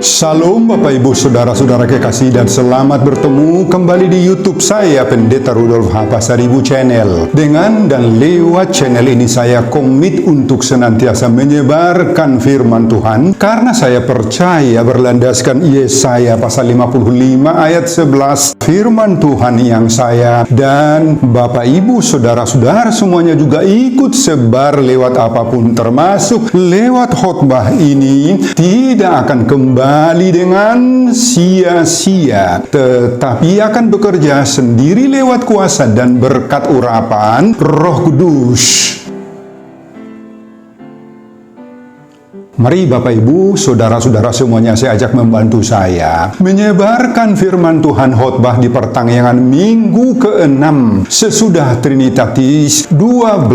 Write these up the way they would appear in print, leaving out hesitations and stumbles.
Salam Bapak Ibu Saudara-saudara kekasih dan selamat bertemu kembali di YouTube saya Pendeta Rudolf H. Pasaribu Channel. Dengan dan lewat channel ini saya komit untuk senantiasa menyebarkan firman Tuhan karena saya percaya berlandaskan Yesaya pasal 55 ayat 11, firman Tuhan yang saya dan Bapak Ibu Saudara-saudara semuanya juga ikut sebar lewat apapun termasuk lewat khotbah ini tidak akan kembali dengan sia-sia, tetapi akan bekerja sendiri lewat kuasa dan berkat urapan Roh Kudus. Mari Bapak Ibu, Saudara-saudara semuanya saya ajak membantu saya menyebarkan firman Tuhan khotbah di pertengahan minggu ke-6 sesudah Trinitatis 12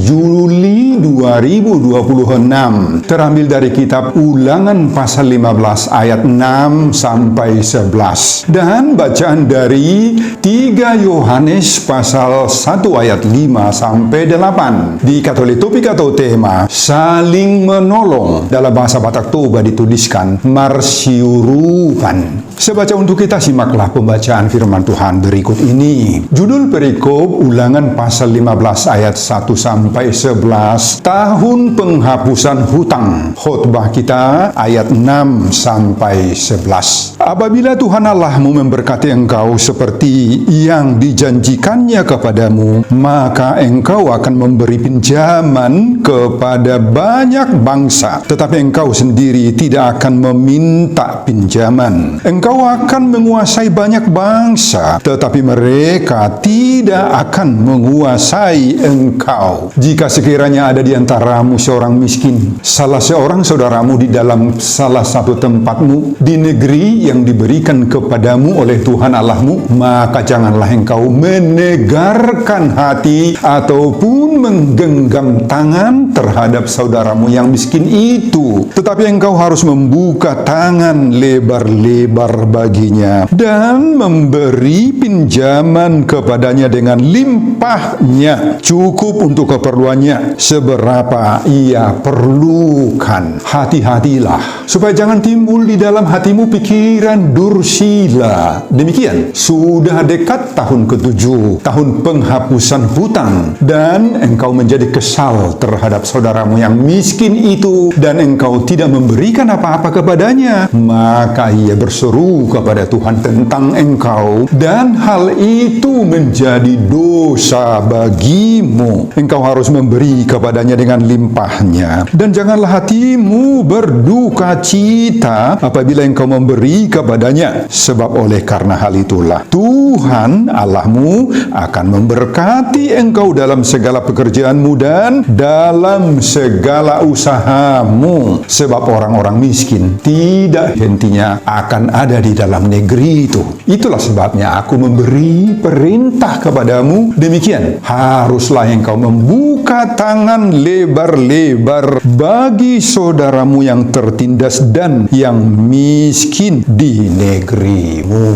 Juli 2026. Terambil dari kitab Ulangan pasal 15 ayat 6 sampai 11. Dan bacaan dari 3 Yohanes pasal 1 ayat 5 sampai 8. Di Katolik topik atau tema saling menolong. Dalam bahasa Batak Toba dituliskan marsiurupan. Sebaca untuk kita, simaklah pembacaan firman Tuhan berikut ini. Judul perikop Ulangan pasal 15 ayat 1 sampai 11, tahun penghapusan hutang. Khotbah kita ayat 6 sampai 11. Apabila Tuhan Allahmu memberkati engkau seperti yang dijanjikannya kepadamu, maka engkau akan memberi pinjaman kepada banyak bangsa, tetapi engkau sendiri tidak akan meminta pinjaman. Engkau akan menguasai banyak bangsa, tetapi mereka tidak akan menguasai engkau. Jika sekiranya ada di antaramu seorang miskin, salah seorang saudaramu di dalam salah satu tempatmu, di negeri yang diberikan kepadamu oleh Tuhan Allahmu, maka janganlah engkau menegarkan hati ataupun menggenggam tangan terhadap saudaramu yang miskin itu, tetapi engkau harus membuka tangan lebar-lebar baginya dan memberi pinjaman kepadanya dengan limpahnya, cukup untuk keperluannya seberapa ia perlukan. Hati-hatilah supaya jangan timbul di dalam hatimu pikiran dursila. Demikian, sudah dekat tahun ke-7, tahun penghapusan hutang, dan engkau menjadi kesal terhadap saudaramu yang miskin itu dan engkau tidak memberikan apa-apa kepadanya, maka ia berseru kepada Tuhan tentang engkau dan hal itu menjadi dosa bagimu. Engkau harus memberi kepadanya dengan limpahnya, dan janganlah hatimu berduka cita apabila engkau memberi kepadanya, sebab oleh karena hal itulah Tuhan Allahmu akan memberkati engkau dalam segala pekerjaanmu dan dalam segala usahamu, sebab orang-orang miskin tidak hentinya akan ada di dalam negeri itu. Itulah sebabnya aku memberi perintah kepadamu demikian, haruslah engkau membuka tangan lebar-lebar bagi saudaramu yang tertindas dan yang miskin di negerimu.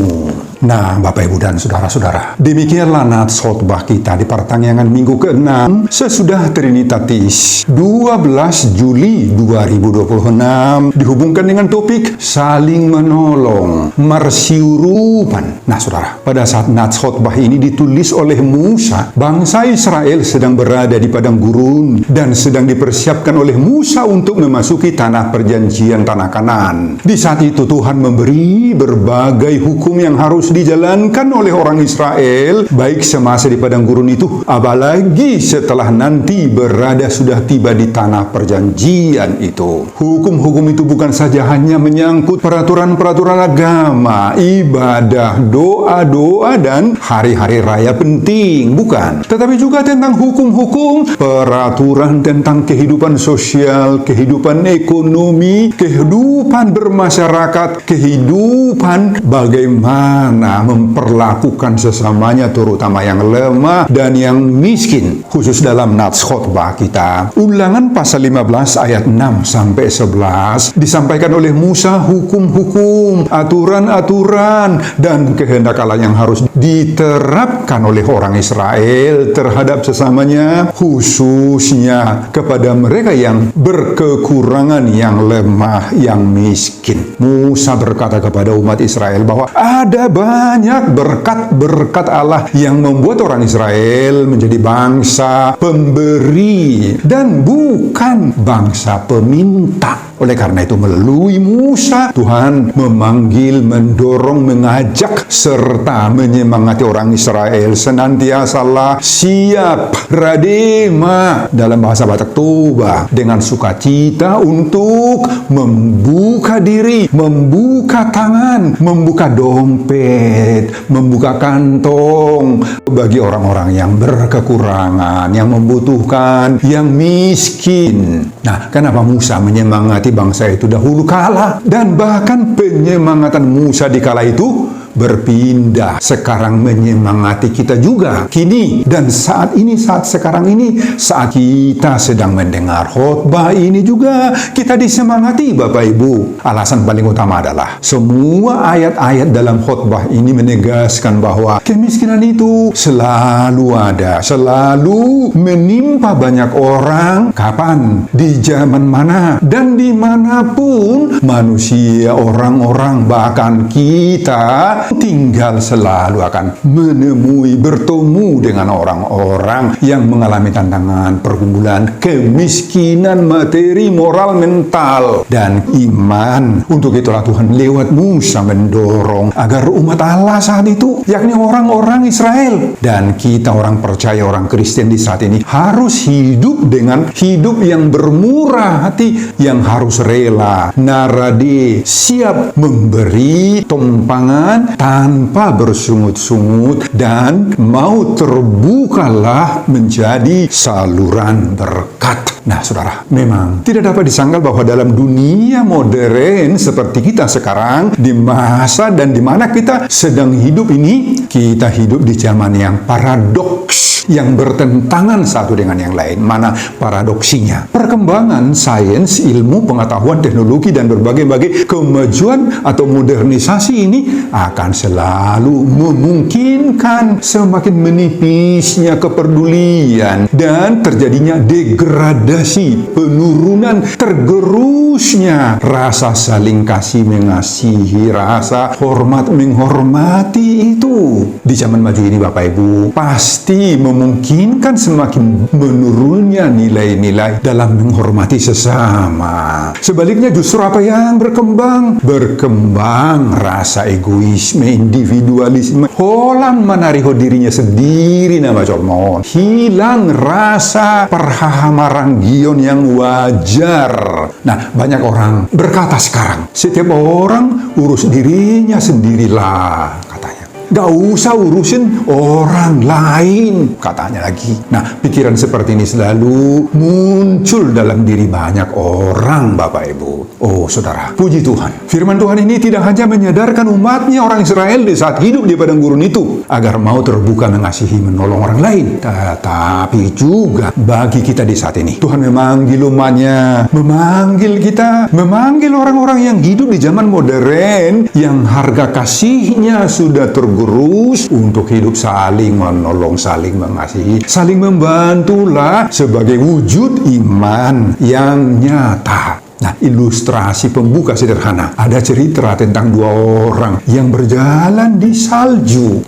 Nah, Bapak Ibu dan Saudara-saudara, demikianlah nats khotbah kita di pertengahan minggu ke-6 sesudah Trinitatis 12 Juli 2026 dihubungkan dengan topik saling menolong, marsiurupan. Nah, Saudara, pada saat nats khotbah ini ditulis oleh Musa, bangsa Israel sedang berada di padang gurun dan sedang dipersiapkan oleh Musa untuk memasuki tanah perjanjian, tanah Kanaan. Di saat itu Tuhan memberi berbagai hukum yang harus dijalankan oleh orang Israel, baik semasa di padang gurun itu, apalagi setelah nanti berada sudah tiba di tanah perjanjian itu. Hukum-hukum itu bukan saja hanya menyangkut peraturan-peraturan agama, ibadah, doa-doa, dan hari-hari raya penting, bukan. Tetapi juga tentang hukum-hukum, peraturan tentang kehidupan sosial, kehidupan ekonomi, kehidupan bermasyarakat, kehidupan bagaimana bagaimana memperlakukan sesamanya, terutama yang lemah dan yang miskin, khusus dalam nats khotbah kita. Ulangan pasal 15 ayat 6-11 disampaikan oleh Musa hukum-hukum, aturan-aturan, dan kehendak Allah yang harus diterapkan oleh orang Israel terhadap sesamanya, khususnya kepada mereka yang berkekurangan, yang lemah, yang miskin. Musa berkata kepada umat Israel bahwa ada banyak berkat-berkat Allah yang membuat orang Israel menjadi bangsa pemberi dan bukan bangsa peminta. Oleh karena itu, melalui Musa, Tuhan memanggil, mendorong, mengajak, serta menyemangati orang Israel senantiasalah siap, radema, dalam bahasa Batak Toba, dengan sukacita untuk membuka diri, membuka tangan, membuka dompet, membuka kantong bagi orang-orang yang berkekurangan, yang membutuhkan, yang miskin. Nah, kenapa Musa menyemangati bangsa itu dahulu kala, dan bahkan penyemangatan Musa di kala itu berpindah sekarang menyemangati kita juga kini dan saat ini, saat sekarang ini, saat kita sedang mendengar khotbah ini juga kita disemangati, Bapak Ibu. Alasan paling utama adalah semua ayat-ayat dalam khotbah ini menegaskan bahwa kemiskinan itu selalu ada, selalu menimpa banyak orang. Kapan, di zaman mana, dan dimanapun manusia, orang-orang, bahkan kita tinggal selalu akan menemui, bertemu dengan orang-orang yang mengalami tantangan, pergumulan, kemiskinan materi, moral, mental, dan iman. Untuk itulah Tuhan lewat Musa mendorong agar umat Allah saat itu, yakni orang-orang Israel, dan kita orang percaya, orang Kristen di saat ini, harus hidup dengan hidup yang bermurah hati, yang harus rela, narade, siap memberi tumpangan tanpa bersungut-sungut, dan mau terbukalah menjadi saluran berkat. Nah, saudara, memang tidak dapat disangkal bahwa dalam dunia modern seperti kita sekarang, di masa dan di mana kita sedang hidup ini, kita hidup di zaman yang paradoks, yang bertentangan satu dengan yang lain. Mana paradoksinya? Perkembangan sains, ilmu, pengetahuan, teknologi, dan berbagai-bagai kemajuan atau modernisasi ini akan selalu memungkinkan semakin menipisnya kepedulian dan terjadinya degradasi, penurunan, tergerusnya rasa saling kasih mengasihi, rasa hormat menghormati itu. Di zaman maju ini, Bapak Ibu, pasti memungkinkan semakin menurunnya nilai-nilai dalam menghormati sesama. Sebaliknya justru apa yang berkembang? Berkembang rasa egoisme, individualisme, holang menariho dirinya sendiri nama cormon. Hilang rasa perhamaranggion yang wajar. Nah, banyak orang berkata sekarang, setiap orang urus dirinya sendirilah, katanya. Gak usah urusin orang lain, katanya lagi. Nah, pikiran seperti ini selalu muncul dalam diri banyak orang, Bapak Ibu. Oh, saudara, puji Tuhan. Firman Tuhan ini tidak hanya menyadarkan umatnya, orang Israel di saat hidup di padang gurun itu, agar mau terbuka mengasihi, menolong orang lain. Tetapi juga bagi kita di saat ini, Tuhan memanggil umatnya, memanggil kita, memanggil orang-orang yang hidup di zaman modern, yang harga kasihnya sudah tergerus, untuk hidup saling menolong, saling mengasihi, saling membantulah sebagai wujud iman yang nyata. Nah, ilustrasi pembuka sederhana. Ada cerita tentang dua orang yang berjalan di salju.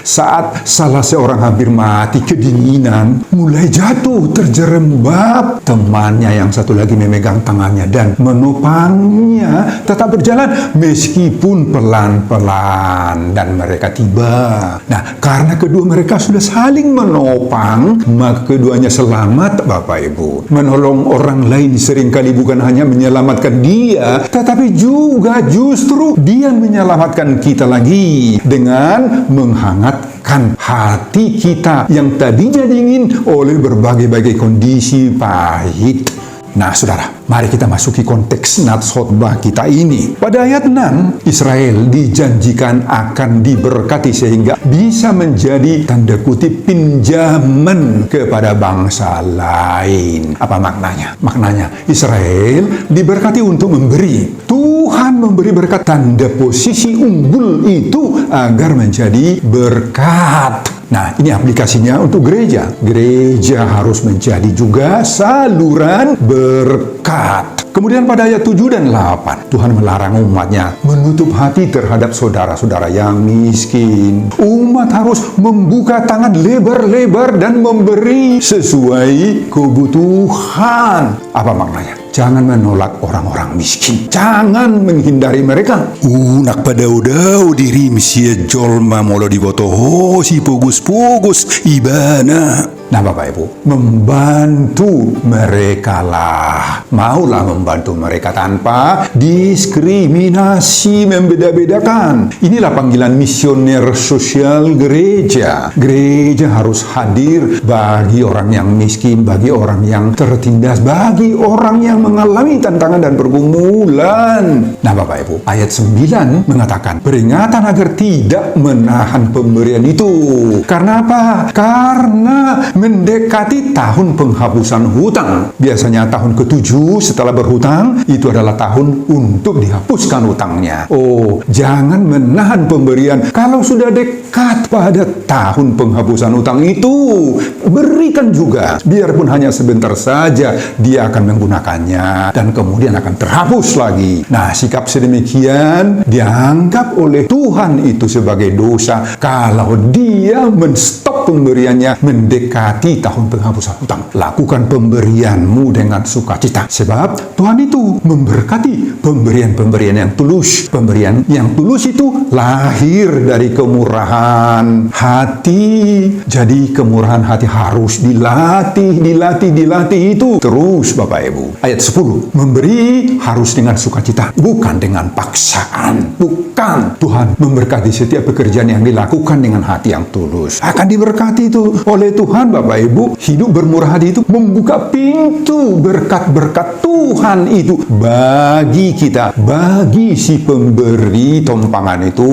Saat salah seorang hampir mati kedinginan, mulai jatuh terjerembab. Temannya yang satu lagi memegang tangannya dan menopangnya tetap berjalan meskipun pelan-pelan, dan mereka tiba. Nah, karena kedua mereka sudah saling menopang, maka keduanya selamat, Bapak Ibu. Menolong orang lain seringkali bukan hanya menyelamatkan dia, tetapi juga justru dia menyelamatkan kita lagi dengan menghangatkan hati kita yang tadinya dingin oleh berbagai-bagai kondisi pahit. Nah, saudara, mari kita masuki konteks nats khotbah kita ini. Pada ayat 6, Israel dijanjikan akan diberkati sehingga bisa menjadi tanda kutip pinjaman kepada bangsa lain. Apa maknanya? Maknanya Israel diberkati untuk memberi. Tuhan memberi berkat, tanda posisi unggul itu agar menjadi berkat. Nah, ini aplikasinya untuk gereja. Gereja harus menjadi juga saluran berkat. Kemudian pada ayat 7 dan 8, Tuhan melarang umatnya menutup hati terhadap saudara-saudara yang miskin. Umat harus membuka tangan lebar-lebar dan memberi sesuai kebutuhan. Apa maknanya? Jangan menolak orang-orang miskin. Jangan menghindari mereka. Unak pada udau diri misia jolma molo dibotoho si pugus-pugus ibana. Nah, Bapak Ibu, membantu mereka lah. Maulah membantu mereka tanpa diskriminasi, membeda-bedakan. Inilah panggilan misioner sosial gereja. Gereja harus hadir bagi orang yang miskin, bagi orang yang tertindas, bagi orang yang mengalami tantangan dan pergumulan. Nah, Bapak Ibu, ayat 9 mengatakan, peringatan agar tidak menahan pemberian itu. Karena apa? Karena mendekati tahun penghapusan hutang. Biasanya tahun ke-7 setelah berhutang, itu adalah tahun untuk dihapuskan hutangnya. Oh, jangan menahan pemberian. Kalau sudah dekat pada tahun penghapusan hutang itu, berikan juga. Biarpun hanya sebentar saja, dia akan menggunakannya dan kemudian akan terhapus lagi. Nah, sikap sedemikian dianggap oleh Tuhan itu sebagai dosa kalau dia menstop pemberiannya mendekati tahun penghapusan hutang. Lakukan pemberianmu dengan sukacita, sebab Tuhan itu memberkati pemberian-pemberian yang tulus. Pemberian yang tulus itu lahir dari kemurahan hati. Jadi kemurahan hati harus dilatih itu terus, Bapak Ibu. Ayat 10, memberi harus dengan sukacita, bukan dengan paksaan. Bukan. Tuhan memberkati setiap pekerjaan yang dilakukan dengan hati yang tulus. Akan diberkati itu oleh Tuhan, Bapak Ibu. Hidup bermurah hati itu membuka pintu berkat-berkat Tuhan itu bagi kita, bagi si pemberi tompangan itu.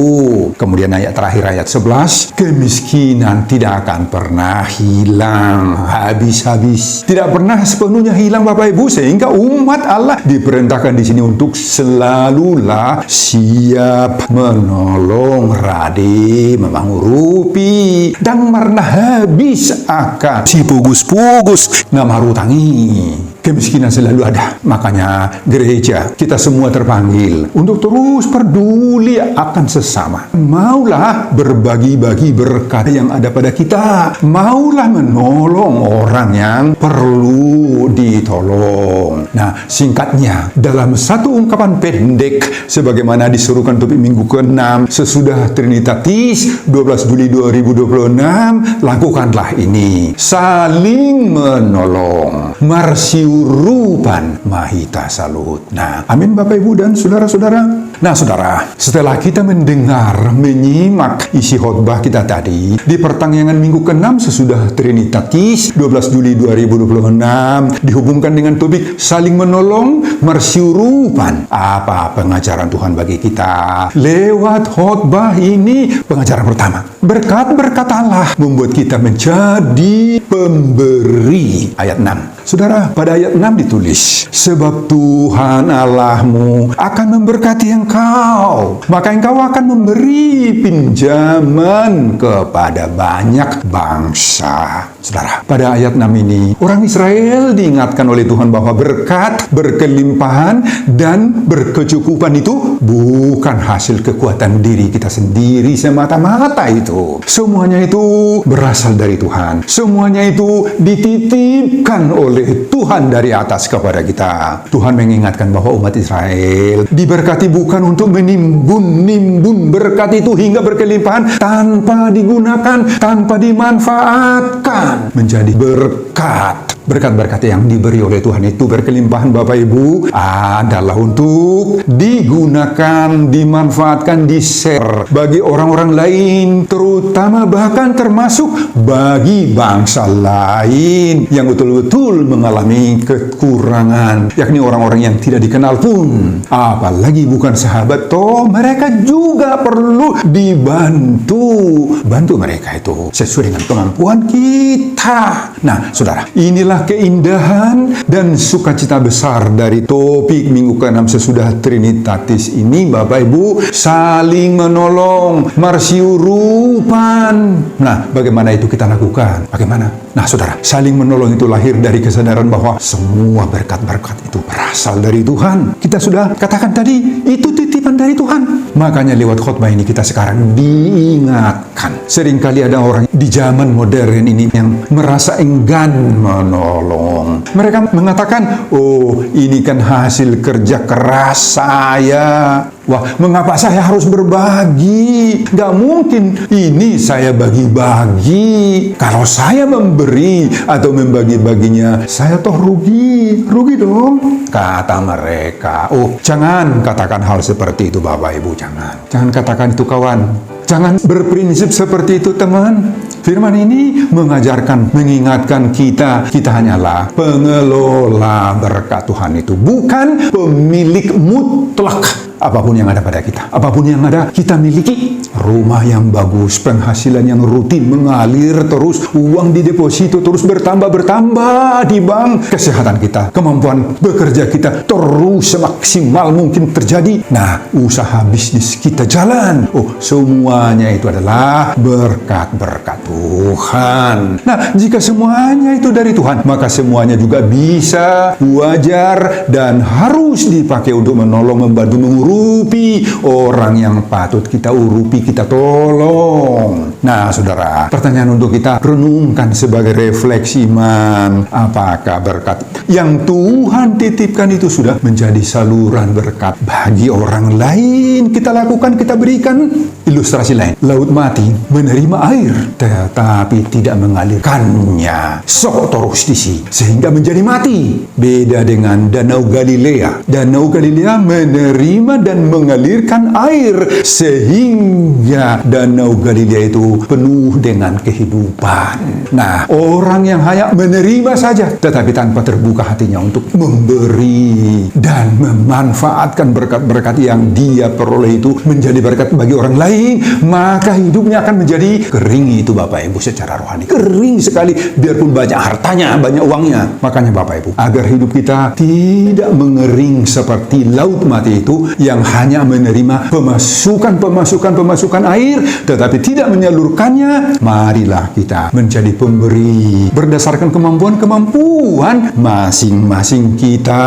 Kemudian ayat terakhir, ayat 11, kemiskinan tidak akan pernah hilang habis-habis. Tidak pernah sepenuhnya hilang, Bapak Ibu, sehingga umat Allah diperintahkan di sini untuk selalulah siap menolong, rade, memangrupi, dan marna habis akan si pugus-pugus ngamarutangi. Kemiskinan selalu ada. Makanya gereja, kita semua terpanggil untuk terus peduli akan sesama. Maulah berbagi-bagi berkat yang ada pada kita. Maulah menolong orang yang perlu ditolong. Nah, singkatnya, dalam satu ungkapan pendek, sebagaimana disuruhkan topik minggu ke-6, sesudah Trinitatis 12 Juli 2026, lakukanlah ini. Saling menolong. Marsiurupan mahita salut. Nah, amin Bapak Ibu dan saudara-saudara. Nah, saudara, setelah kita mendengar, menyimak isi khotbah kita tadi, di pertanyaan minggu ke-6 sesudah Trinitatis 12 Juli 2026, dihubungkan dengan topik saling menolong, marsiurupan. Apa pengajaran Tuhan bagi kita? Lewat khotbah ini, pengajaran pertama, berkat-berkat Allah membuat kita menjadi pemberi. Ayat 6. Saudara, pada ayat 6 ditulis, sebab Tuhan Allahmu akan memberkati engkau, maka engkau akan memberi pinjaman kepada banyak bangsa. Saudara, pada ayat 6 ini, orang Israel diingatkan oleh Tuhan bahwa berkat, berkelimpahan, dan berkecukupan itu bukan hasil kekuatan diri kita sendiri semata-mata itu. Semuanya itu berasal dari Tuhan. Semuanya itu dititipkan oleh Tuhan dari atas kepada kita. Tuhan mengingatkan bahwa umat Israel diberkati bukan untuk menimbun berkat itu hingga berkelimpahan tanpa digunakan, tanpa dimanfaatkan menjadi berkat berkat-berkat yang diberi oleh Tuhan itu berkelimpahan Bapak Ibu adalah untuk digunakan, dimanfaatkan, di-share bagi orang-orang lain, terutama bahkan termasuk bagi bangsa lain yang betul-betul mengalami kekurangan, yakni orang-orang yang tidak dikenal pun, apalagi bukan sahabat, toh mereka juga perlu dibantu. Bantu mereka itu sesuai dengan kemampuan kita. Nah, saudara, inilah keindahan dan sukacita besar dari topik minggu ke-6 sesudah Trinitatis ini, Bapak Ibu, saling menolong, marsiurupan. Nah, bagaimana itu kita lakukan? Bagaimana? Nah, saudara, saling menolong itu lahir dari kesadaran bahwa semua berkat-berkat itu berasal dari Tuhan. Kita sudah katakan tadi, itu titipan dari Tuhan. Makanya lewat khotbah ini kita sekarang diingatkan. Seringkali ada orang di zaman modern ini yang merasa enggan menolong. Mereka mengatakan, oh, ini kan hasil kerja keras saya. Wah, mengapa saya harus berbagi? Gak mungkin ini saya bagi-bagi. Kalau saya memberi atau membagi-baginya, saya toh rugi. Rugi dong, kata mereka. Oh, jangan katakan hal seperti itu, Bapak Ibu, jangan. Jangan katakan itu, kawan. Jangan berprinsip seperti itu, teman. Firman ini mengajarkan, mengingatkan kita hanyalah pengelola berkat Tuhan itu, bukan pemilik mutlak apapun yang ada pada kita. Apapun yang ada, kita miliki. Rumah yang bagus, penghasilan yang rutin mengalir terus, uang di deposito terus bertambah di bank, kesehatan kita, kemampuan bekerja kita terus semaksimal mungkin terjadi. Nah, usaha bisnis kita jalan. Oh, semuanya itu adalah berkat-berkat Tuhan. Nah, jika semuanya itu dari Tuhan, maka semuanya juga bisa, wajar, dan harus dipakai untuk menolong, membantu, mengurupi orang yang patut kita urupi, kita tolong. Nah, saudara, pertanyaan untuk kita renungkan sebagai refleksi iman, apakah berkat yang Tuhan titipkan itu sudah menjadi saluran berkat bagi orang lain? Kita lakukan, kita berikan. Ilustrasi lain, laut mati menerima air tetapi tidak mengalirkannya, sok terus diisi sehingga menjadi mati. Beda dengan Danau Galilea. Danau Galilea menerima dan mengalirkan air sehingga Danau Galilea itu penuh dengan kehidupan. Nah, orang yang hanya menerima saja tetapi tanpa terbuka hatinya untuk memberi dan memanfaatkan berkat-berkat yang dia peroleh itu menjadi berkat bagi orang lain, maka hidupnya akan menjadi kering itu, Bapak Ibu, secara rohani. Kering sekali, biarpun banyak hartanya, banyak uangnya. Makanya Bapak Ibu, agar hidup kita tidak mengering seperti laut mati itu yang hanya menerima pemasukan air tetapi tidak menyalurkannya, marilah kita menjadi pemberi berdasarkan kemampuan masing-masing kita.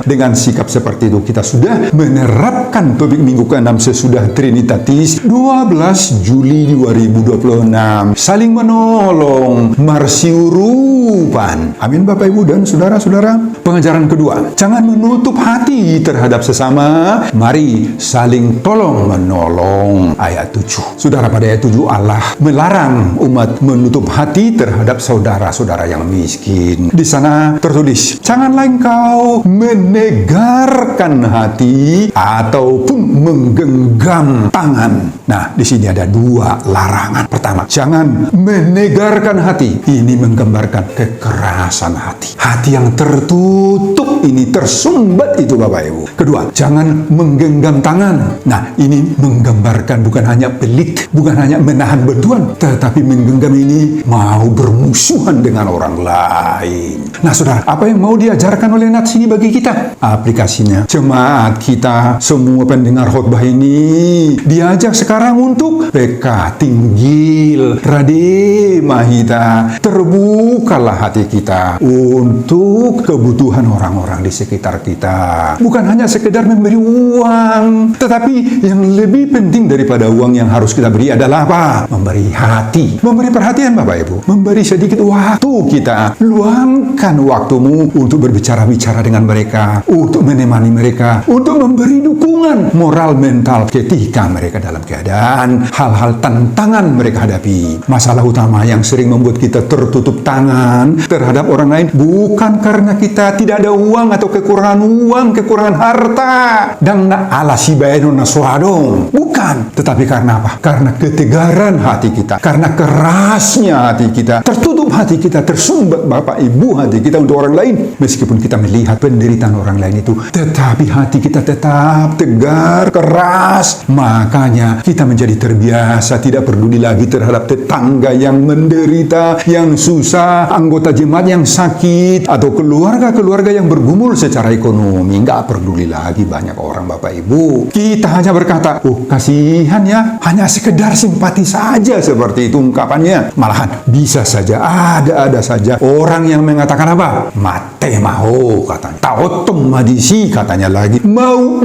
Dengan sikap seperti itu kita sudah menerapkan topik minggu ke-6 sesudah Trinitatis 12 Juli 2026, saling menolong, marsiurupan. Amin, Bapak Ibu dan saudara-saudara. Pengajaran kedua, jangan menutup hati terhadap sesama, mari saling tolong menolong. Ayat 7. Saudara, pada ayat 7 Allah melarang umat menutup hati terhadap saudara-saudara yang miskin. Di sana tertulis, janganlah engkau menegarkan hati ataupun menggenggam tangan. Nah, di sini ada dua larangan. Pertama, jangan menegarkan hati. Ini menggambarkan kekerasan hati. Hati yang tertutup ini, tersumbat itu, Bapak Ibu. Kedua, jangan menggenggam tangan. Nah, ini menggambarkan bukan hanya pelit, bukan hanya menahan bantuan, tetapi menggenggam ini mau bermusuhan dengan orang lain. Nah, saudara, apa yang mau diajarkan oleh nats ini bagi kita? Aplikasinya, jemaat kita, semua pendengar khotbah ini diajak sekarang untuk PK Tinggil Rade Mahita. Terbukalah hati kita untuk kebutuhan orang-orang di sekitar kita. Bukan hanya sekedar memberi uang, tetapi yang lebih penting daripada uang yang harus kita beri adalah apa? Memberi hati, memberi perhatian, Bapak Ibu, memberi sedikit waktu kita. Luangkan waktumu untuk berbicara-bicara dengan mereka, untuk menemani mereka, untuk memberi dukungan moral mental ketika mereka dalam keadaan hal-hal tantangan mereka hadapi. Masalah utama yang sering membuat kita tertutup tangan perhatian terhadap orang lain bukan karena kita tidak ada uang atau kekurangan uang, kekurangan harta dan ala si baeno naswadong. Bukan, tetapi karena apa? Karena ketegaran hati kita, karena kerasnya hati kita, tertutup hati kita, tersumbat Bapak Ibu hati kita untuk orang lain. Meskipun kita melihat penderitaan orang lain itu, tetapi hati kita tetap tegar, keras. Makanya kita menjadi terbiasa, tidak peduli lagi terhadap tetangga yang menderita, yang susah, anggota jemaat yang sakit, atau keluarga-keluarga yang bergumul secara ekonomi. Nggak peduli lagi banyak orang Bapak Ibu. Kita hanya berkata, oh kasihan ya, hanya sekedar simpati saja, seperti itu ungkapannya. Malahan bisa saja, ada saja orang yang mengatakan apa? Mate maho katanya, taotom madisi katanya lagi, mau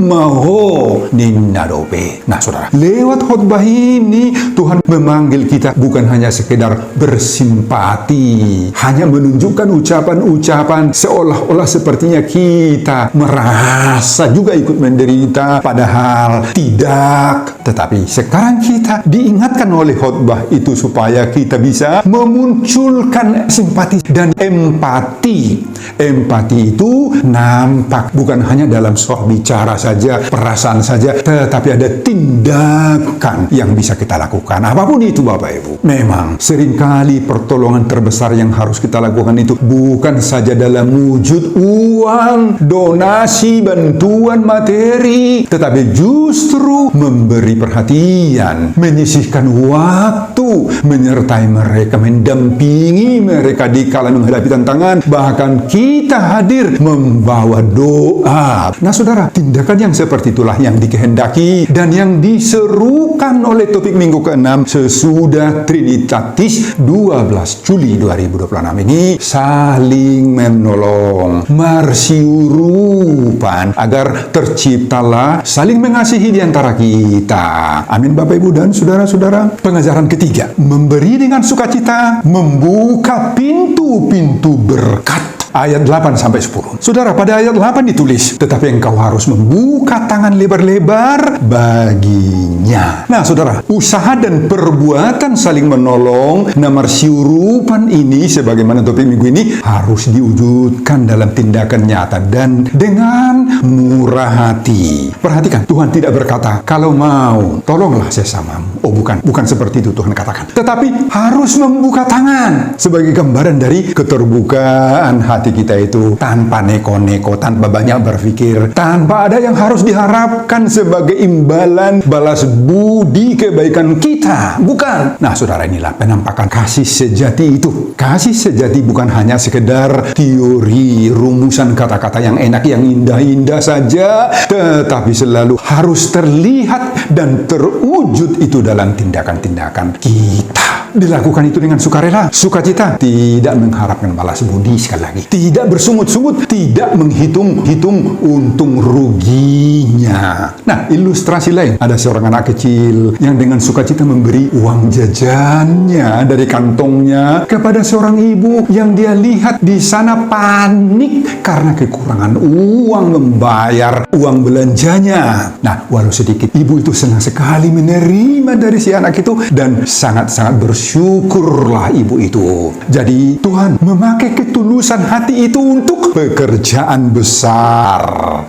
ninna dope. Nah saudara, lewat khotbah ini Tuhan memanggil kita bukan hanya sekedar bersimpati, hanya menunjukkan ucapan-ucapan seolah-olah sepertinya kita merasa juga ikut menderita, padahal tidak. Tetapi sekarang kita diingatkan oleh khotbah itu supaya kita bisa memunculkan simpati dan empati. Empati itu nampak bukan hanya dalam soal bicara saja, perasaan saja, tetapi ada tindakan yang bisa kita lakukan. Apapun itu Bapak Ibu. Memang seringkali pertolongan terbesar yang harus kita lakukan itu bukan saja dalam wujud uang, donasi, bantuan materi, tetapi justru memberi perhatian, menyisihkan waktu, menyertai mereka, mendampingi mereka di kala menghadapi tantangan, bahkan kita hadir membawa doa. Nah saudara, tindakan yang seperti itulah yang dikehendaki dan yang diserukan oleh topik minggu ke-6 sesudah Trinitatis 12 Juli 2026 ini, saling menolong, marsiurupan, agar terciptalah saling mengasihi di antara kita. Amin Bapak Ibu dan saudara-saudara. Pengajaran ketiga, memberi dengan sukacita, membuka pintu-pintu berkat. Ayat 8-10. Saudara, pada ayat 8 ditulis, tetapi engkau harus membuka tangan lebar-lebar baginya. Nah, saudara, usaha dan perbuatan saling menolong, namarsiurupan ini, sebagaimana topik minggu ini, harus diwujudkan dalam tindakan nyata dan dengan murah hati. Perhatikan, Tuhan tidak berkata, kalau mau, tolonglah sesamamu. Oh, bukan seperti itu Tuhan katakan. Tetapi harus membuka tangan sebagai gambaran dari keterbukaan hati kita itu, tanpa neko-neko, tanpa banyak berpikir, tanpa ada yang harus diharapkan sebagai imbalan balas budi kebaikan kita. Bukan. Nah saudara, inilah penampakan kasih sejati itu. Kasih sejati bukan hanya sekedar teori, rumusan kata-kata yang enak, yang indah-indah saja, tetapi selalu harus terlihat dan terwujud itu dalam tindakan-tindakan kita. Dilakukan itu dengan sukarela, sukacita, tidak mengharapkan balas budi. Sekali lagi, tidak bersungut-sungut, tidak menghitung-hitung untung ruginya. Nah, ilustrasi lain, ada seorang anak kecil yang dengan sukacita memberi uang jajannya dari kantongnya kepada seorang ibu yang dia lihat di sana panik karena kekurangan uang membayar uang belanjanya. Nah, walau sedikit, ibu itu senang sekali menerima dari si anak itu dan sangat-sangat bersyukurlah ibu itu. Jadi Tuhan memakai ketulusan hati itu untuk pekerjaan besar.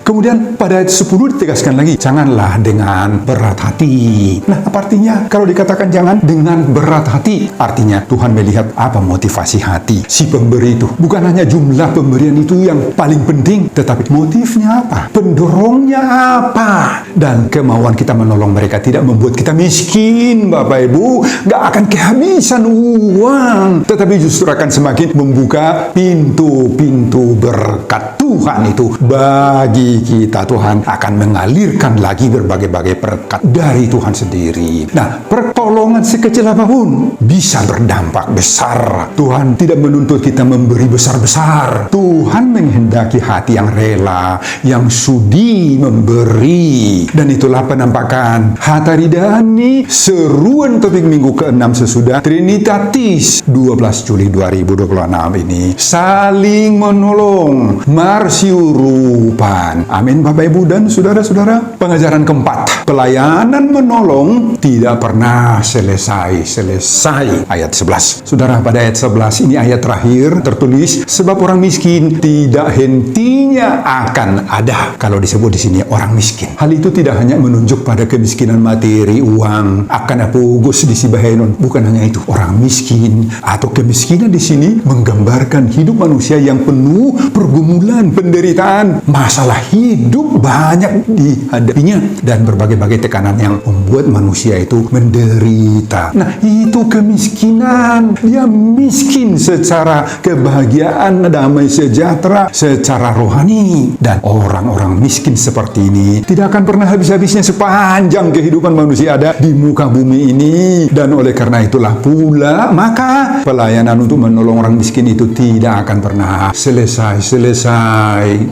Kemudian pada ayat 10 ditegaskan lagi, janganlah dengan berat hati. Nah, apa artinya kalau dikatakan jangan dengan berat hati? Artinya Tuhan melihat apa motivasi hati si pemberi itu. Bukan hanya jumlah pemberian itu yang paling penting, tetapi motifnya apa? Pendorongnya apa? Dan kemauan kita menolong mereka tidak membuat kita miskin, Bapak Ibu. Gak akan kehabisan uang, tetapi justru akan semakin membuka pintu-pintu berkat Tuhan itu bagi kita. Tuhan akan mengalirkan lagi berbagai-bagai berkat dari Tuhan sendiri. Nah, pertolongan sekecil apapun bisa berdampak besar. Tuhan tidak menuntut kita memberi besar-besar. Tuhan menghendaki hati yang rela, yang sudi memberi. Dan itulah penampakan Hataridani seruan topik minggu ke-6 sesudah Trinitatis 12 Juli 2026 ini. Saling menolong, marsiurupan. Amin Bapak Ibu dan saudara-saudara. Pengajaran keempat, pelayanan menolong tidak pernah selesai. Ayat 11. Saudara, pada ayat 11 ini ayat terakhir tertulis, sebab orang miskin tidak hentinya akan ada. Kalau disebut di sini orang miskin, hal itu tidak hanya menunjuk pada kemiskinan materi, uang, akan apugus di sibahenon. Bukan hanya itu. Orang miskin atau kemiskinan di sini menggambarkan hidup manusia yang penuh pergumulan, penderitaan, masalah hidup banyak dihadapinya, dan berbagai-bagai tekanan yang membuat manusia itu menderita. Nah, itu kemiskinan. Dia miskin secara kebahagiaan, damai sejahtera, secara rohani. Dan orang-orang miskin seperti ini tidak akan pernah habis-habisnya sepanjang kehidupan manusia ada di muka bumi ini. Dan oleh karena itulah pula, maka pelayanan untuk menolong orang miskin itu tidak akan pernah selesai.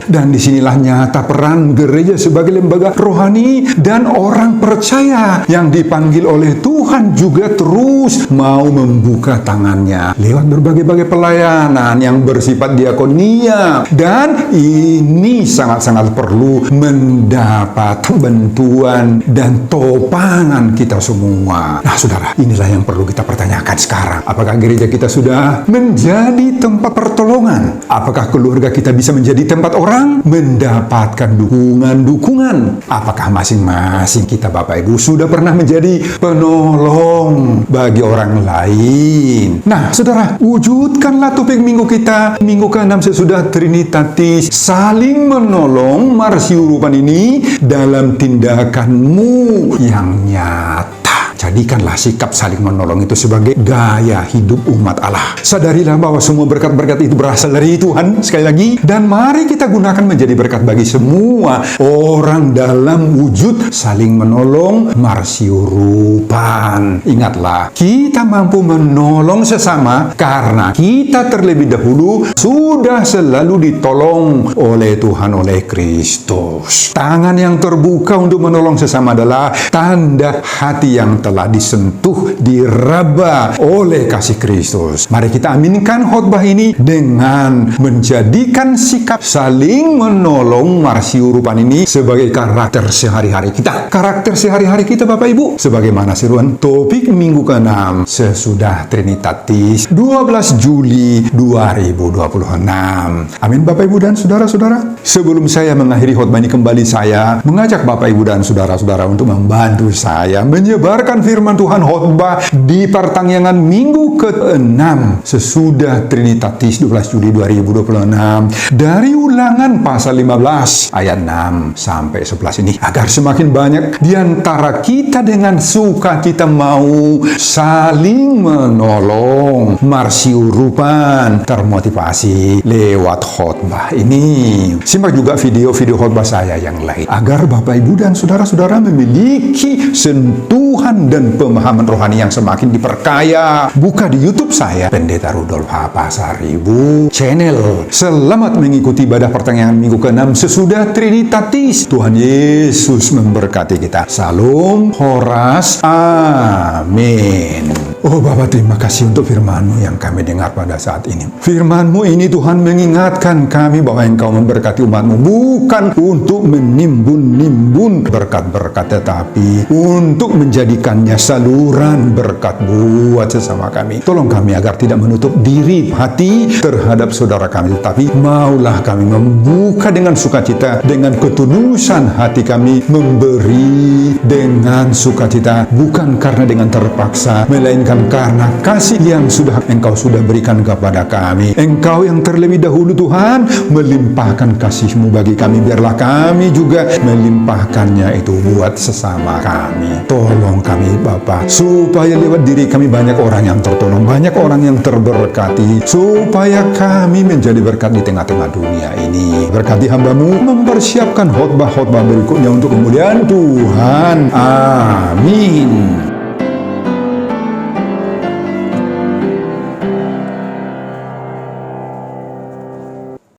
Dan disinilah nyata peran gereja sebagai lembaga rohani dan orang percaya yang dipanggil oleh Tuhan juga terus mau membuka tangannya lewat berbagai-bagai pelayanan yang bersifat diakonia. Dan ini sangat-sangat perlu mendapat bantuan dan topangan kita semua. Nah, saudara, inilah yang perlu kita pertanyakan sekarang. Apakah gereja kita sudah menjadi tempat pertolongan? Apakah keluarga kita bisa menjadi tempat orang mendapatkan dukungan? Apakah masing-masing kita, Bapak Ibu, sudah pernah menjadi penolong bagi orang lain? Nah, saudara, wujudkanlah topik minggu kita, minggu ke-6 sesudah Trinitatis, saling menolong marsiurupan ini dalam tindakanmu yang nyata. Jadikanlah sikap saling menolong itu sebagai gaya hidup umat Allah. Sadarilah bahwa semua berkat-berkat itu berasal dari Tuhan, sekali lagi, dan mari kita gunakan menjadi berkat bagi semua orang dalam wujud saling menolong marsiurupan. Ingatlah, kita mampu menolong sesama karena kita terlebih dahulu sudah selalu ditolong oleh Tuhan, oleh Kristus. Tangan yang terbuka untuk menolong sesama adalah tanda hati yang telah disentuh, diraba oleh kasih Kristus. Mari kita aminkan khotbah ini dengan menjadikan sikap saling menolong marsiurupan ini sebagai karakter sehari-hari kita. Karakter sehari-hari kita, Bapak Ibu, sebagaimana seruan topik minggu ke-6 sesudah Trinitatis 12 Juli 2026. Amin, Bapak Ibu dan saudara-saudara. Sebelum saya mengakhiri khotbah ini kembali, saya mengajak Bapak Ibu dan saudara-saudara untuk membantu saya menyebarkan firman Tuhan khotbah di pertengahan minggu ke-6 sesudah Trinitatis 12 Juli 2026 dari Ulangan pasal 15 ayat 6 sampai 11 ini, agar semakin banyak di antara kita dengan sukacita mau saling menolong marsiurupan, termotivasi lewat khotbah ini. Simak juga video-video khotbah saya yang lain agar Bapak Ibu dan saudara-saudara memiliki sentuhan dan pemahaman rohani yang semakin diperkaya. Buka di YouTube saya, Pendeta Rudolf H. Pasaribu Channel. Selamat mengikuti ibadah pertengahan minggu ke-6 sesudah Trinitatis. Tuhan Yesus memberkati kita. Salam Horas. Amin. Oh Bapa, terima kasih untuk firman-Mu yang kami dengar pada saat ini. Firman-Mu ini Tuhan mengingatkan kami bahwa Engkau memberkati umat-Mu bukan untuk menimbun-nimbun berkat-berkat, tetapi untuk menjadikannya saluran berkat buat sesama kami. Tolong kami agar tidak menutup diri hati terhadap saudara kami, tetapi maulah kami membuka dengan sukacita, dengan ketulusan hati kami memberi dengan sukacita, bukan karena dengan terpaksa, melainkan karena kasih yang Engkau sudah berikan kepada kami. Engkau yang terlebih dahulu Tuhan melimpahkan kasih-Mu bagi kami, biarlah kami juga melimpahkannya itu buat sesama kami. Tolong kami Bapa, supaya lewat diri kami banyak orang yang tertolong, banyak orang yang terberkati, supaya kami menjadi berkat di tengah-tengah dunia ini. Berkati hamba-Mu mempersiapkan khotbah-khotbah berikutnya untuk kemuliaan Tuhan. Amin.